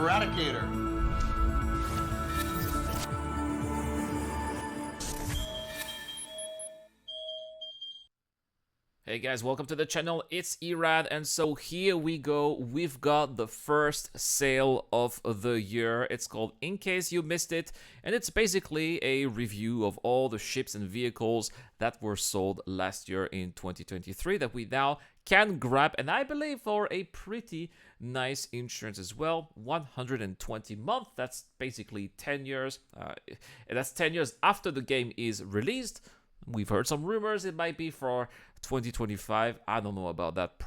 Eradicator. Hey guys, welcome to the channel. It's Erad, and so here we go. We've got the first sale of the year. It's called In Case You Missed It, and it's basically a review of all the ships and vehicles that were sold last year in 2023 that we now can grab, and I believe for a pretty nice insurance as well. 120 months, that's basically 10 years. And that's 10 years after the game is released. We've heard some rumors it might be for 2025. I don't know about that.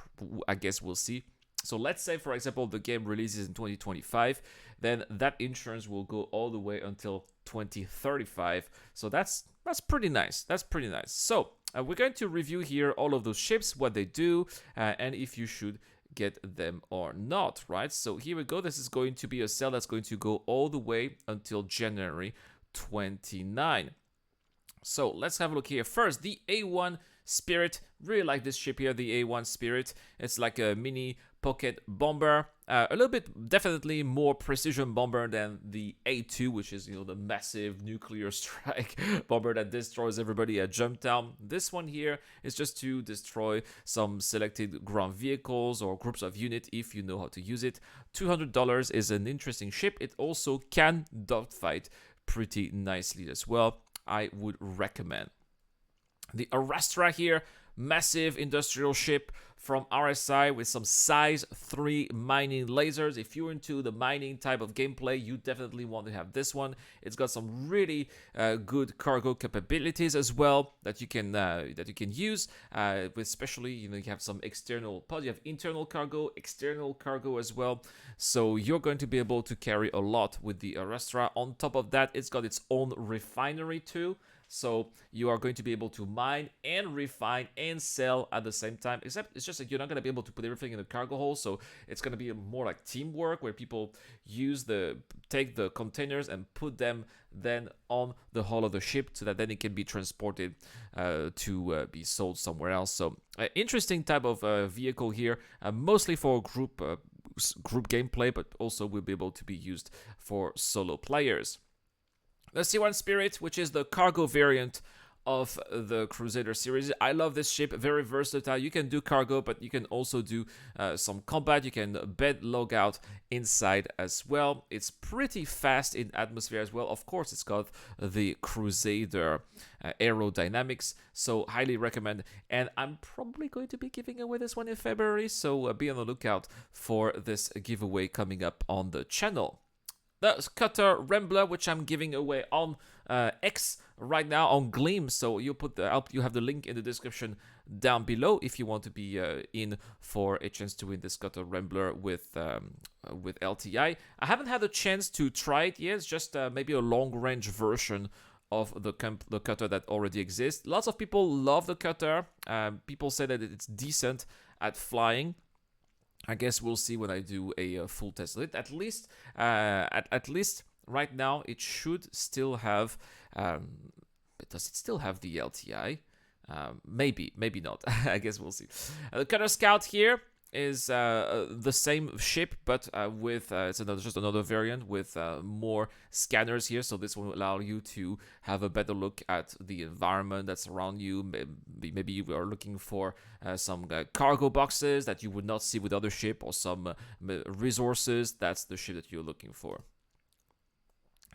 I guess we'll see. So let's say, for example, the game releases in 2025, then that insurance will go all the way until 2035. So that's pretty nice. That's pretty nice. So we're going to review here all of those ships, what they do, and if you should get them or not, right? So here we go. This is going to be a sale that's going to go all the way until January 29. So let's have a look here. First, the A1 Spirit. Really like this ship here, the A1 Spirit. It's like a mini pocket bomber. A little bit, definitely more precision bomber than the A2, which is, the massive nuclear strike bomber that destroys everybody at Jump Town. This one here is just to destroy some selected ground vehicles or groups of units if you know how to use it. $200 is an interesting ship. It also can dogfight pretty nicely as well. I would recommend. The Arastra here, massive industrial ship from RSI with some size 3 mining lasers. If you're into the mining type of gameplay, you definitely want to have this one. It's got some really good cargo capabilities as well that you can use. With especially, you have some external pods. You have internal cargo, external cargo as well. So you're going to be able to carry a lot with the Arastra. On top of that, it's got its own refinery too. So you are going to be able to mine and refine and sell at the same time, except it's just like you're not going to be able to put everything in the cargo hold. So it's going to be more like teamwork where people take the containers and put them then on the hull of the ship so that then it can be transported to be sold somewhere else. So interesting type of vehicle here, mostly for group gameplay, but also will be able to be used for solo players. The C1 Spirit, which is the cargo variant of the Crusader series. I love this ship, very versatile. You can do cargo, but you can also do some combat. You can bed log out inside as well. It's pretty fast in atmosphere as well. Of course, it's got the Crusader aerodynamics, so highly recommend. And I'm probably going to be giving away this one in February, so be on the lookout for this giveaway coming up on the channel. The Cutter Rambler, which I'm giving away on X right now on Gleam. So you have the link in the description down below if you want to be in for a chance to win this Cutter Rambler with LTI. I haven't had a chance to try it yet. It's just maybe a long range version of the Cutter that already exists. Lots of people love the Cutter. People say that it's decent at flying. I guess we'll see when I do a full test of it. At least right now, it should still have. Does it still have the LTI? Maybe not. I guess we'll see. The Cutter Scout here is the same ship, but with it's just another variant with more scanners here. So this will allow you to have a better look at the environment that's around you. Maybe you are looking for some cargo boxes that you would not see with other ship, or some resources. That's the ship that you're looking for.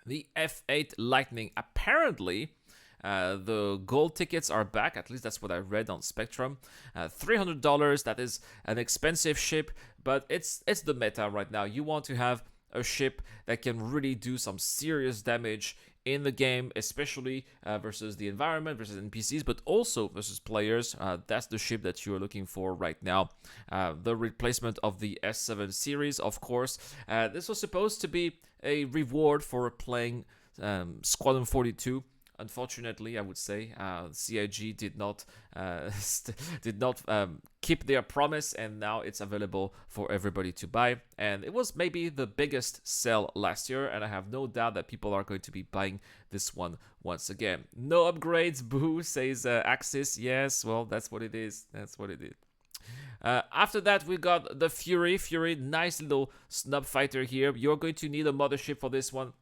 The F8 Lightning, apparently. The gold tickets are back, at least that's what I read on Spectrum. $300, that is an expensive ship, but it's the meta right now. You want to have a ship that can really do some serious damage in the game, especially versus the environment, versus NPCs, but also versus players. That's the ship that you are looking for right now. The replacement of the S7 series, of course. This was supposed to be a reward for playing Squadron 42. Unfortunately, I would say CIG did not keep their promise, and now it's available for everybody to buy. And it was maybe the biggest sell last year, and I have no doubt that people are going to be buying this one once again. No upgrades, boo, says Axis. Yes, well, that's what it is. That's what it is. After that, we got the Fury. Fury, nice little snub fighter here. You're going to need a mothership for this one.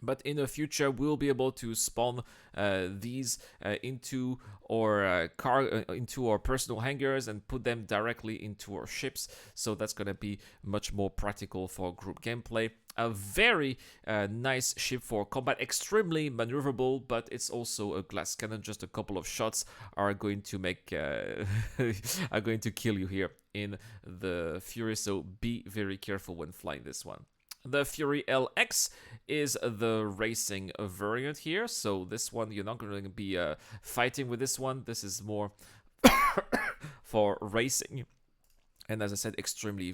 But in the future, we'll be able to spawn these into our personal hangars and put them directly into our ships. So that's going to be much more practical for group gameplay. A very nice ship for combat, extremely maneuverable, but it's also a glass cannon. Just a couple of shots are going to make are going to kill you here in the Fury. So be very careful when flying this one. The Fury LX is the racing variant here. So this one, you're not going to be fighting with this one. This is more for racing. And as I said, extremely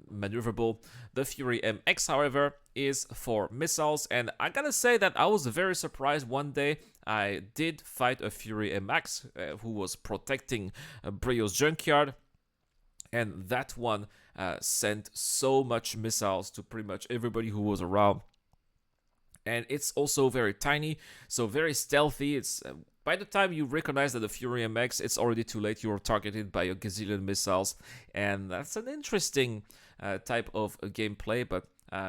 maneuverable. The Fury MX, however, is for missiles. And I gotta say that I was very surprised one day. I did fight a Fury MX who was protecting Brio's junkyard. And that one sent so much missiles to pretty much everybody who was around. And it's also very tiny, so very stealthy. It's by the time you recognize that the Fury MX, it's already too late. You're targeted by a gazillion missiles. And that's an interesting type of gameplay, but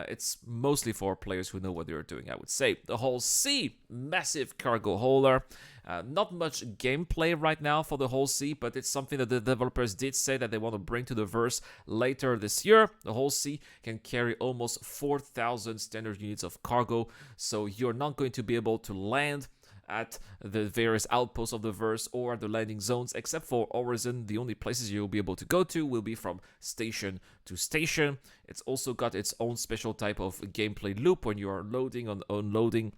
it's mostly for players who know what they're doing, I would say. The Hull C, massive cargo holder. Not much gameplay right now for the Hull C, but it's something that the developers did say that they want to bring to the verse later this year. The Hull C can carry almost 4,000 standard units of cargo, so you're not going to be able to land at the various outposts of the verse or the landing zones, except for Horizon. The only places you'll be able to go to will be from station to station. It's also got its own special type of gameplay loop when you are loading and unloading.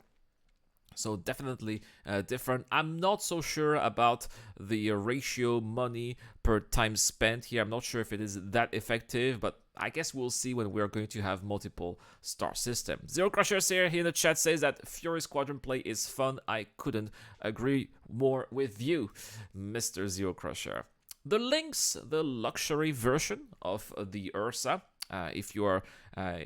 So definitely different. I'm not so sure about the ratio money per time spent here. I'm not sure if it is that effective, but I guess we'll see when we're going to have multiple star systems. Zero Crushers here in the chat says that Fury Squadron play is fun. I couldn't agree more with you, Mr. Zero Crusher. The Lynx, the luxury version of the Ursa. If you are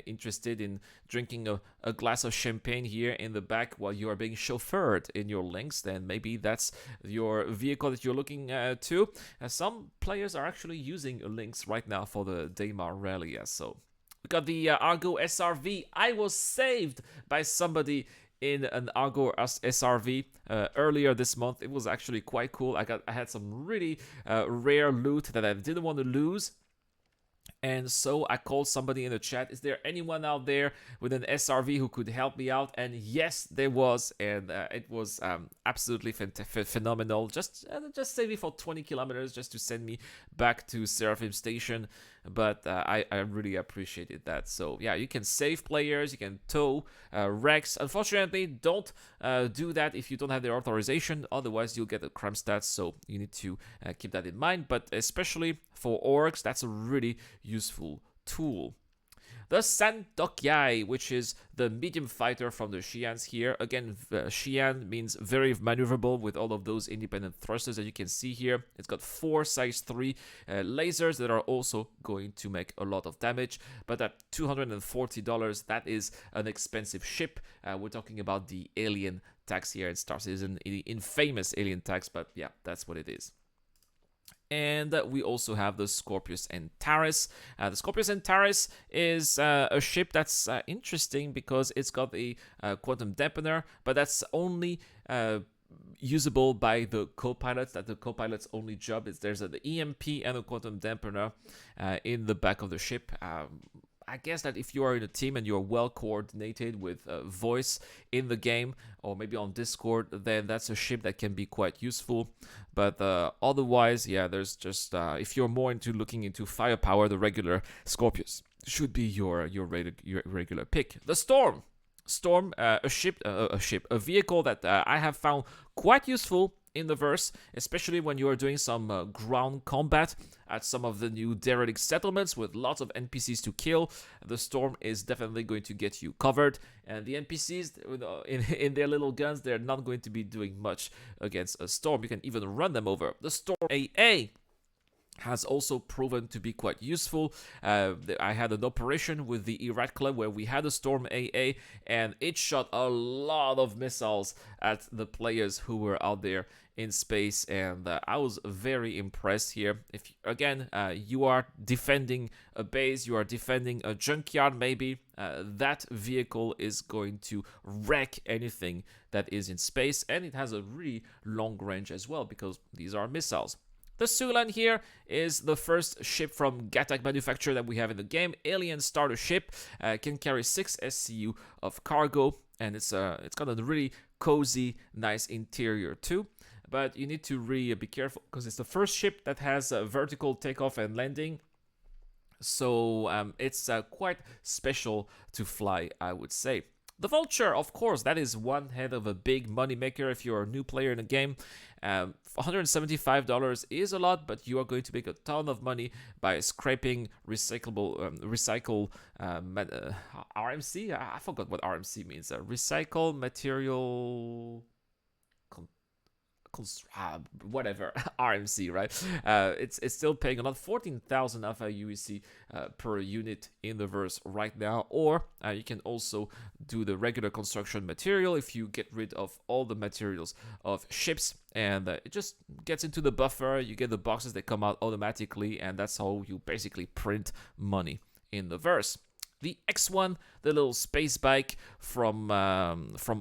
interested in drinking a glass of champagne here in the back while you are being chauffeured in your Lynx, then maybe that's your vehicle that you're looking to. Some players are actually using a Lynx right now for the Daymar Rally. So we got the Argo SRV. I was saved by somebody in an Argo SRV earlier this month. It was actually quite cool. I had some really rare loot that I didn't want to lose. And so I called somebody in the chat, is there anyone out there with an SRV who could help me out? And yes, there was, and it was absolutely phenomenal. Just save me for 20 kilometers just to send me back to Seraphim Station. But I really appreciated that. So yeah, you can save players, you can tow wrecks. Unfortunately, don't do that if you don't have their authorization. Otherwise, you'll get the crime stats. So you need to keep that in mind. But especially for orcs, that's a really useful tool. The Santokyai, which is the medium fighter from the Xians here. Again, Xian means very maneuverable with all of those independent thrusters that you can see here. It's got 4 size 3 lasers that are also going to make a lot of damage. But at $240, that is an expensive ship. We're talking about the alien tax here in Star Citizen, the infamous alien tax, but yeah, that's what it is. And we also have the Scorpius Antares. The Scorpius Antares is a ship that's interesting because it's got a quantum dampener, but that's only usable by the co-pilots. That the co-pilot's only job is there's an EMP and a quantum dampener in the back of the ship. I guess that if you are in a team and you're well coordinated with voice in the game or maybe on Discord, then that's a ship that can be quite useful. But otherwise, yeah, there's just if you're more into looking into firepower, the regular Scorpius should be your regular pick. The Storm, a vehicle that I have found quite useful in the verse, especially when you are doing some ground combat at some of the new derelict settlements with lots of NPCs to kill. The Storm is definitely going to get you covered, and the NPCs in their little guns, they're not going to be doing much against a Storm. You can even run them over. The Storm AA has also proven to be quite useful. I had an operation with the Iraq Club where we had a Storm AA, and it shot a lot of missiles at the players who were out there in space, and I was very impressed here. If again you are defending a base, you are defending a junkyard, maybe that vehicle is going to wreck anything that is in space, and it has a really long range as well because these are missiles. The Sulan here is the first ship from Gattac manufacturer that we have in the game. Alien starter ship, can carry 6 SCU of cargo, and it's got a really cozy, nice interior too. But you need to really be careful because it's the first ship that has a vertical takeoff and landing. So it's quite special to fly, I would say. The Vulture, of course, that is one head of a big money maker if you're a new player in the game. $175 is a lot, but you are going to make a ton of money by scraping recycle RMC. I forgot what RMC means. Recycle material. Whatever RMC, right? It's still paying a lot, 14,000 Alpha UEC per unit in the verse right now. Or you can also do the regular construction material if you get rid of all the materials of ships, and it just gets into the buffer. You get the boxes that come out automatically, and that's how you basically print money in the verse. The X1, the little space bike from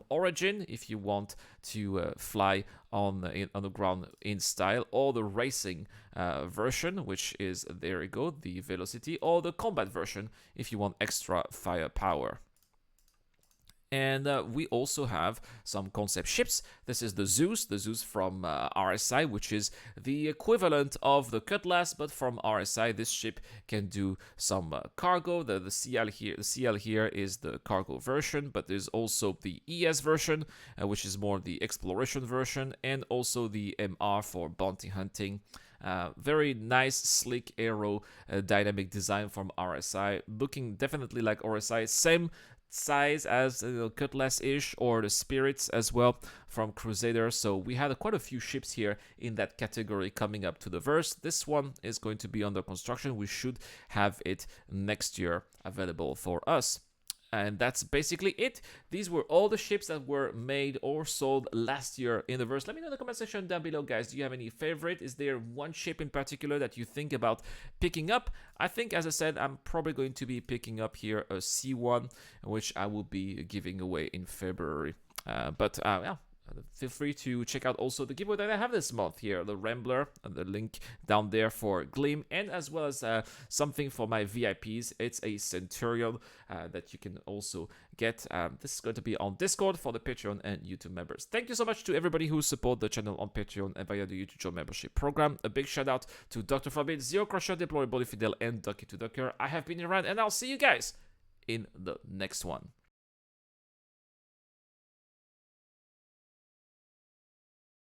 Origin, if you want to fly on the ground in style, or the racing version, which is, there you go, the Velocity, or the combat version if you want extra firepower. And we also have some concept ships. This is the Zeus from RSI, which is the equivalent of the Cutlass, but from RSI. This ship can do some cargo. The CL here is the cargo version, but there's also the ES version, which is more the exploration version, and also the MR for bounty hunting. Very nice, sleek aero dynamic design from RSI, looking definitely like RSI. Same size as Cutlass-ish, or the Spirits as well from Crusader. So we had quite a few ships here in that category coming up to the verse. This one is going to be under construction. We should have it next year available for us. And that's basically it. These were all the ships that were made or sold last year in the verse. Let me know in the comment section down below, guys. Do you have any favorite? Is there one ship in particular that you think about picking up? I think, as I said, I'm probably going to be picking up here a C1, which I will be giving away in February. Yeah. Feel free to check out also the giveaway that I have this month here, the Rambler, and the link down there for Gleam, and as well as something for my VIPs. It's a Centurion that you can also get. This is going to be on Discord for the Patreon and YouTube members. Thank you so much to everybody who support the channel on Patreon and via the YouTube membership program. A big shout out to Dr. Forbid, Zero Crusher, Deplorable Fidel, and Ducky to Ducker. I have been around, and I'll see you guys in the next one.